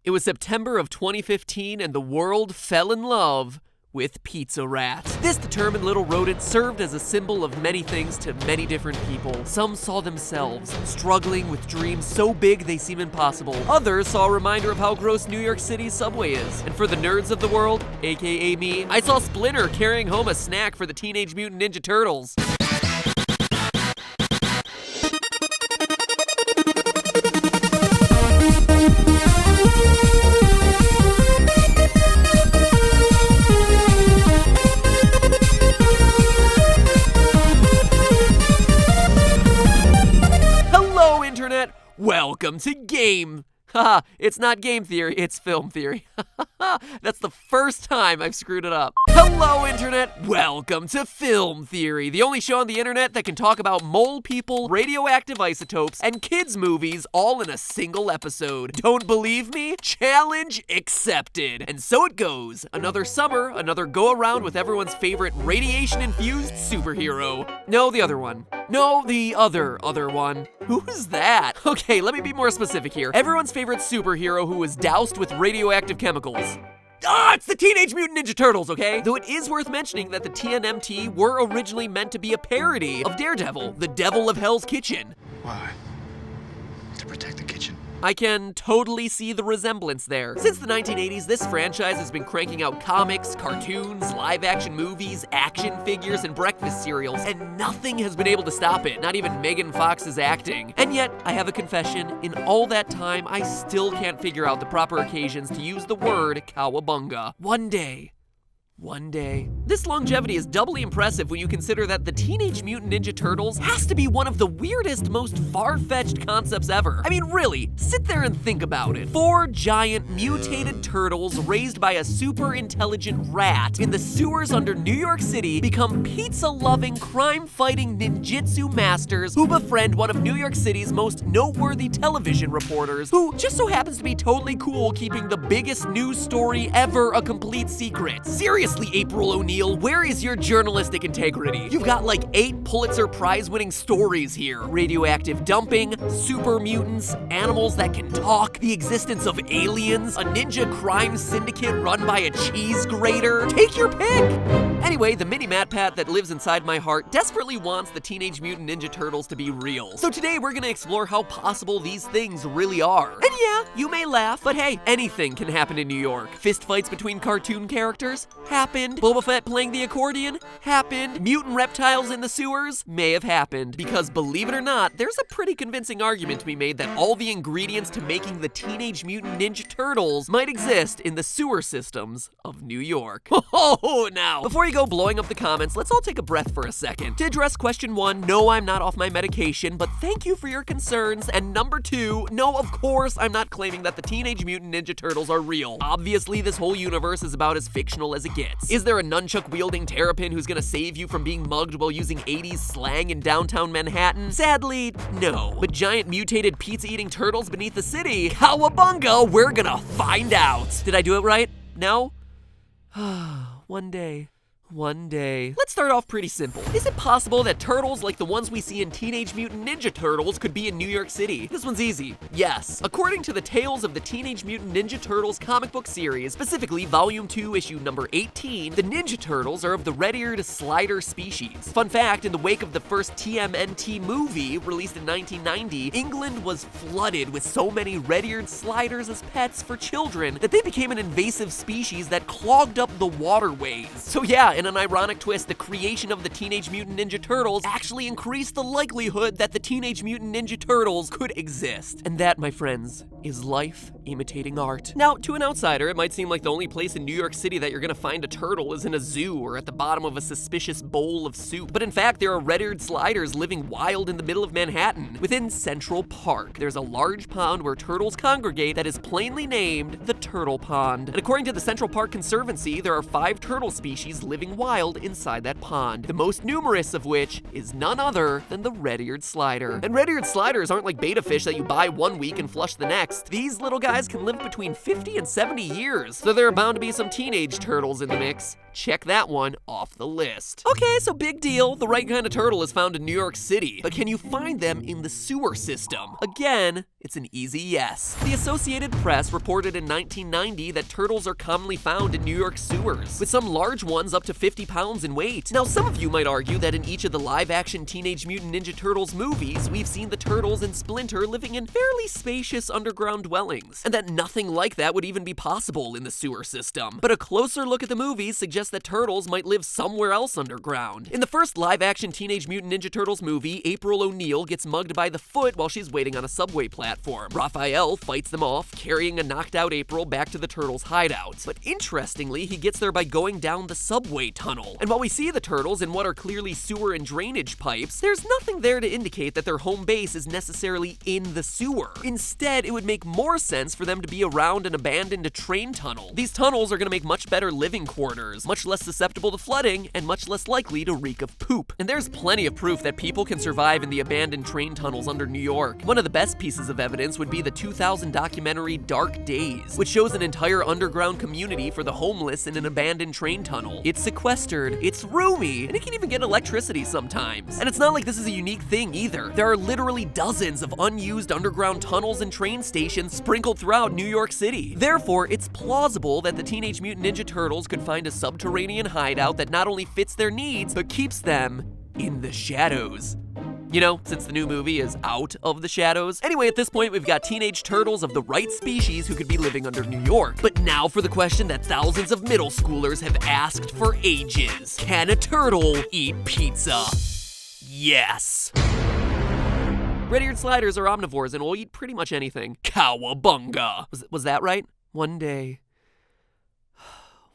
It was September of 2015 and the world fell in love with pizza rats. This determined little rodent served as a symbol of many things to many different people. Some saw themselves struggling with dreams so big they seem impossible. Others saw a reminder of how gross New York City's subway is. And for the nerds of the world, aka me, I saw Splinter carrying home a snack for the Teenage Mutant Ninja Turtles. Welcome to Game. Haha, it's not game theory, it's film theory. That's the first time I've screwed it up. Hello, Internet. Welcome to Film Theory, the only show on the internet that can talk about mole people, radioactive isotopes, and kids' movies all in a single episode. Don't believe me? Challenge accepted. And so it goes. Another summer, another go-around with everyone's favorite radiation-infused superhero. No, the other one. No, the other one. Who's that? Okay, let me be more specific here. Everyone's favorite superhero who was doused with radioactive chemicals. It's the Teenage Mutant Ninja Turtles, okay? Though it is worth mentioning that the TNMT were originally meant to be a parody of Daredevil, the Devil of Hell's Kitchen. Why? To protect the kitchen. I can totally see the resemblance there. Since the 1980s, this franchise has been cranking out comics, cartoons, live-action movies, action figures, and breakfast cereals, and nothing has been able to stop it, not even Megan Fox's acting. And yet, I have a confession, in all that time, I still can't figure out the proper occasions to use the word cowabunga. One day. This longevity is doubly impressive when you consider that the Teenage Mutant Ninja Turtles has to be one of the weirdest, most far-fetched concepts ever. I mean, really, sit there and think about it. 4 giant mutated turtles raised by a super intelligent rat in the sewers under New York City become pizza-loving, crime-fighting ninjutsu masters who befriend one of New York City's most noteworthy television reporters, who just so happens to be totally cool keeping the biggest news story ever a complete secret. Seriously, April O'Neil, where is your journalistic integrity? You've got like 8 Pulitzer Prize-winning stories here. Radioactive dumping, super mutants, animals that can talk, the existence of aliens, a ninja crime syndicate run by a cheese grater. Take your pick! Anyway, the mini MatPat that lives inside my heart desperately wants the Teenage Mutant Ninja Turtles to be real. So today we're gonna explore how possible these things really are. And yeah, you may laugh, but hey, anything can happen in New York. Fistfights between cartoon characters? Happened. Boba Fett playing the accordion? Happened. Mutant reptiles in the sewers? May have happened. Because believe it or not, there's a pretty convincing argument to be made that all the ingredients to making the Teenage Mutant Ninja Turtles might exist in the sewer systems of New York. Oh, now, before you go blowing up the comments, let's all take a breath for a second. To address question 1, no, I'm not off my medication, but thank you for your concerns. And number 2, no, of course, I'm not claiming that the Teenage Mutant Ninja Turtles are real. Obviously, this whole universe is about as fictional as it gets. Is there a nunchuck-wielding terrapin who's gonna save you from being mugged while using 80s slang in downtown Manhattan? Sadly, no. But giant mutated pizza-eating turtles beneath the city? Cowabunga, we're gonna find out. Did I do it right? No? One day. Let's start off pretty simple. Is it possible that turtles like the ones we see in Teenage Mutant Ninja Turtles could be in New York City? This one's easy. Yes. According to the Tales of the Teenage Mutant Ninja Turtles comic book series, specifically Volume 2, issue number 18, the Ninja Turtles are of the red-eared slider species. Fun fact, in the wake of the first TMNT movie, released in 1990, England was flooded with so many red-eared sliders as pets for children that they became an invasive species that clogged up the waterways. So yeah, in an ironic twist, the creation of the Teenage Mutant Ninja Turtles actually increased the likelihood that the Teenage Mutant Ninja Turtles could exist. And that, my friends, is life imitating art. Now, to an outsider, it might seem like the only place in New York City that you're gonna find a turtle is in a zoo or at the bottom of a suspicious bowl of soup. But in fact, there are red-eared sliders living wild in the middle of Manhattan. Within Central Park, there's a large pond where turtles congregate that is plainly named the Turtle Pond. And according to the Central Park Conservancy, there are 5 turtle species living wild inside that pond, the most numerous of which is none other than the red-eared slider. And red-eared sliders aren't like betta fish that you buy one week and flush the next. These little guys can live between 50 and 70 years, so there are bound to be some teenage turtles in the mix. check that one off the list. Okay, so big deal. The right kind of turtle is found in New York City. But can you find them in the sewer system? Again, it's an easy yes. The Associated Press reported in 1990 that turtles are commonly found in New York sewers, with some large ones up to 50 pounds in weight. Now, some of you might argue that in each of the live-action Teenage Mutant Ninja Turtles movies, we've seen the Turtles and Splinter living in fairly spacious underground dwellings, and that nothing like that would even be possible in the sewer system. But a closer look at the movies suggests that turtles might live somewhere else underground. In the first live-action Teenage Mutant Ninja Turtles movie, April O'Neil gets mugged by the Foot while she's waiting on a subway platform. Raphael fights them off, carrying a knocked-out April back to the turtles' hideout. But interestingly, he gets there by going down the subway tunnel. And while we see the turtles in what are clearly sewer and drainage pipes, there's nothing there to indicate that their home base is necessarily in the sewer. Instead, it would make more sense for them to be around an abandoned train tunnel. These tunnels are going to make much better living quarters, much less susceptible to flooding, and much less likely to reek of poop. And there's plenty of proof that people can survive in the abandoned train tunnels under New York. One of the best pieces of evidence would be the 2000 documentary Dark Days, which shows an entire underground community for the homeless in an abandoned train tunnel. It's sequestered, it's roomy, and it can even get electricity sometimes. And it's not like this is a unique thing either. There are literally dozens of unused underground tunnels and train stations sprinkled throughout New York City. Therefore, it's plausible that the Teenage Mutant Ninja Turtles could find a subterranean hideout that not only fits their needs, but keeps them in the shadows. You know, since the new movie is out of the shadows. Anyway, at this point, we've got teenage turtles of the right species who could be living under New York. But now for the question that thousands of middle schoolers have asked for ages. Can a turtle eat pizza? Yes. Red-eared sliders are omnivores and will eat pretty much anything. Cowabunga! Was that right? One day.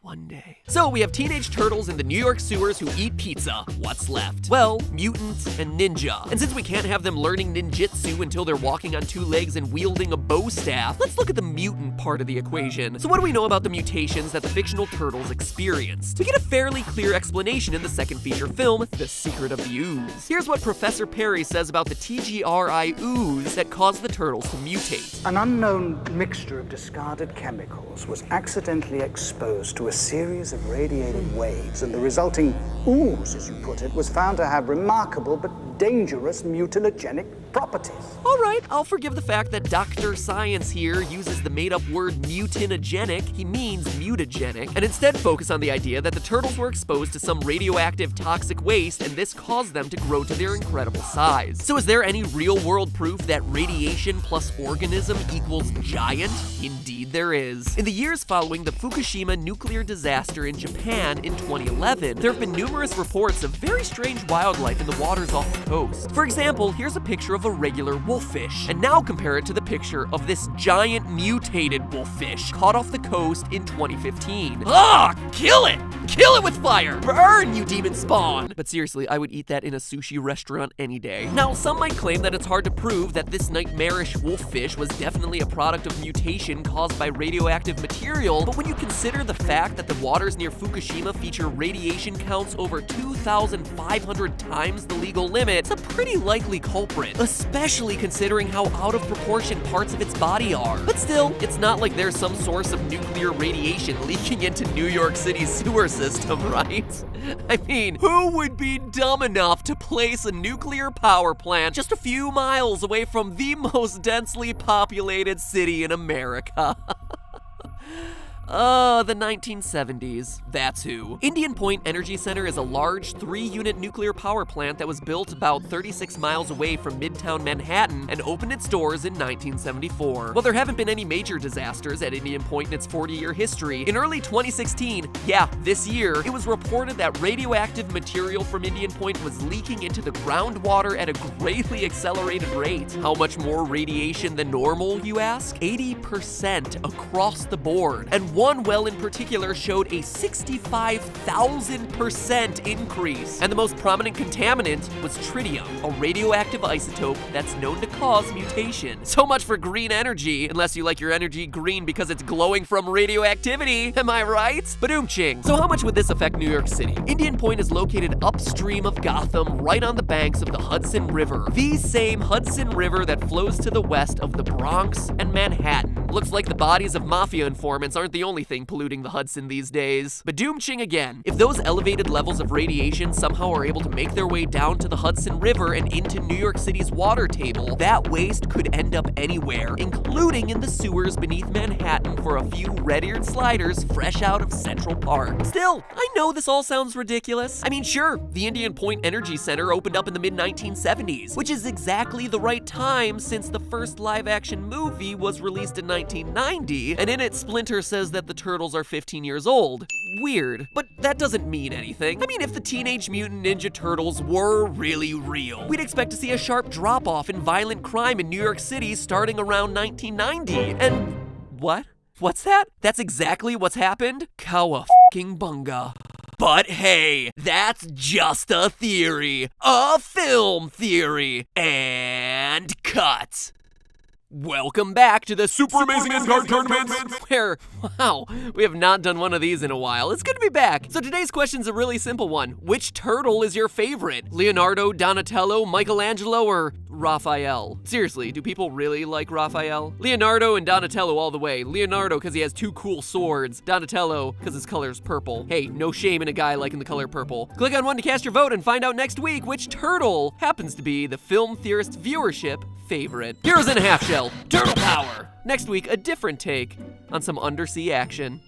One day. So we have teenage turtles in the New York sewers who eat pizza. What's left? Well, mutants and ninja. And since we can't have them learning ninjutsu until they're walking on two legs and wielding a bow staff, let's look at the mutant part of the equation. So what do we know about the mutations that the fictional turtles experienced? We get a fairly clear explanation in the second feature film, The Secret of the Ooze. Here's what Professor Perry says about the TGRI ooze that caused the turtles to mutate. An unknown mixture of discarded chemicals was accidentally exposed to a series of radiated waves, and the resulting ooze, as you put it, was found to have remarkable but dangerous mutagenic properties. All right, I'll forgive the fact that Dr. Science here uses the made-up word mutinogenic, he means mutagenic, and instead focus on the idea that the turtles were exposed to some radioactive toxic waste and this caused them to grow to their incredible size. So is there any real-world proof that radiation plus organism equals giant? Indeed there is. In the years following the Fukushima nuclear disaster in Japan in 2011, there have been numerous reports of very strange wildlife in the waters off the coast. For example, here's a picture of a regular wolffish, and now compare it to the picture of this giant mutated wolffish caught off the coast in 2015. Ah, kill it! Kill it with fire! Burn, you demon spawn! But seriously, I would eat that in a sushi restaurant any day. Now, some might claim that it's hard to prove that this nightmarish wolffish was definitely a product of mutation caused by radioactive material, but when you consider the fact that the waters near Fukushima feature radiation counts over 2,500 times the legal limit, it's a pretty likely culprit, especially considering how out of proportion parts of its body are. But still, it's not like there's some source of nuclear radiation leaking into New York City's sewer system, right? I mean, who would be dumb enough to place a nuclear power plant just a few miles away from the most densely populated city in America? The 1970s. That's who. Indian Point Energy Center is a large 3-unit nuclear power plant that was built about 36 miles away from Midtown Manhattan and opened its doors in 1974. While there haven't been any major disasters at Indian Point in its 40-year history, in early 2016, this year, it was reported that radioactive material from Indian Point was leaking into the groundwater at a greatly accelerated rate. How much more radiation than normal, you ask? 80% across the board. And one well in particular showed a 65,000% increase. And the most prominent contaminant was tritium, a radioactive isotope that's known to cause mutation. So much for green energy, unless you like your energy green because it's glowing from radioactivity. Am I right? Badoom-ching. So how much would this affect New York City? Indian Point is located upstream of Gotham, right on the banks of the Hudson River. The same Hudson River that flows to the west of the Bronx and Manhattan. Looks like the bodies of mafia informants aren't the only thing polluting the Hudson these days. But doomching again. If those elevated levels of radiation somehow are able to make their way down to the Hudson River and into New York City's water table, that waste could end up anywhere, including in the sewers beneath Manhattan for a few red-eared sliders fresh out of Central Park. Still, I know this all sounds ridiculous. I mean, sure, the Indian Point Energy Center opened up in the mid-1970s, which is exactly the right time since the first live-action movie was released in 1990, and in it Splinter says that the turtles are 15 years old. Weird, but that doesn't mean anything. I mean, if the Teenage Mutant Ninja Turtles were really real, we'd expect to see a sharp drop-off in violent crime in New York City starting around 1990, and what? What's that? That's exactly what's happened? Cowabunga. But hey, that's just a theory. A film theory. And cut. Welcome back to the Super Amazing Card Tournament, where, wow, we have not done one of these in a while. It's good to be back. So today's question's a really simple one. Which turtle is your favorite? Leonardo, Donatello, Michelangelo, or Raphael? Seriously, do people really like Raphael? Leonardo and Donatello all the way. Leonardo because he has two cool swords. Donatello because his color's purple. Hey, no shame in a guy liking the color purple. Click on one to cast your vote and find out next week which turtle happens to be the film theorist viewership favorite. Heroes in a Half Shell, Turtle Power. Next week, a different take on some undersea action.